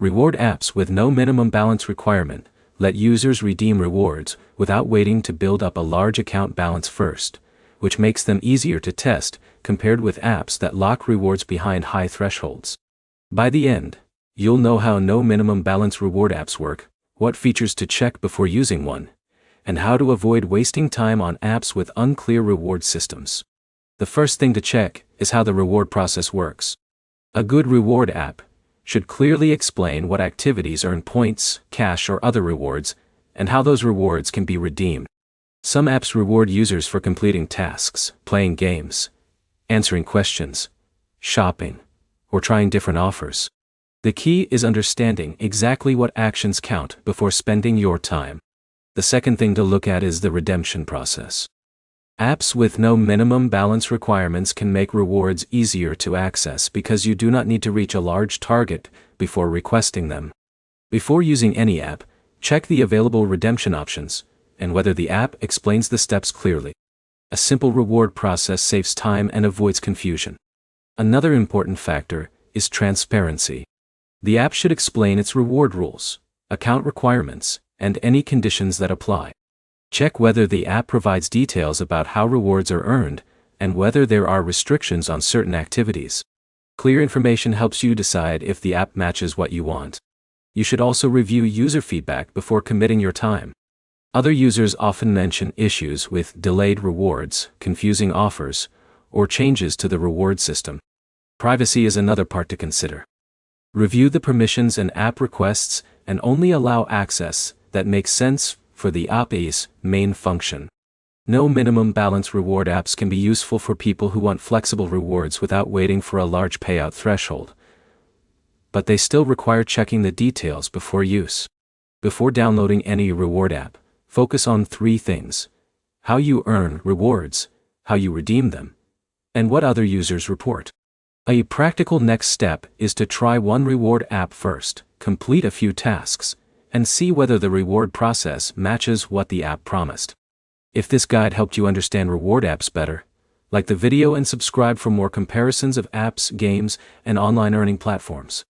Reward apps with no minimum balance requirement let users redeem rewards without waiting to build up a large account balance first, which makes them easier to test compared with apps that lock rewards behind high thresholds. By the end, you'll know how no minimum balance reward apps work, what features to check before using one, and how to avoid wasting time on apps with unclear reward systems. The first thing to check is how the reward process works. A good reward app should clearly explain what activities earn points, cash, or other rewards, and how those rewards can be redeemed. Some apps reward users for completing tasks, playing games, answering questions, shopping, or trying different offers. The key is understanding exactly what actions count before spending your time. The second thing to look at is the redemption process. Apps with no minimum balance requirements can make rewards easier to access because you do not need to reach a large target before requesting them. Before using any app, check the available redemption options and whether the app explains the steps clearly. A simple reward process saves time and avoids confusion. Another important factor is transparency. The app should explain its reward rules, account requirements, and any conditions that apply. Check whether the app provides details about how rewards are earned and whether there are restrictions on certain activities. Clear information helps you decide if the app matches what you want. You should also review user feedback before committing your time. Other users often mention issues with delayed rewards, confusing offers, or changes to the reward system. Privacy is another part to consider. Review the permissions and app requests and only allow access that makes sense for the app's main function. No minimum balance reward apps can be useful for people who want flexible rewards without waiting for a large payout threshold, but they still require checking the details before use. Before downloading any reward app, focus on 3 things: how you earn rewards, how you redeem them, and what other users report. A practical next step is to try one reward app first, complete a few tasks, and see whether the reward process matches what the app promised. If this guide helped you understand reward apps better, like the video and subscribe for more comparisons of apps, games, and online earning platforms.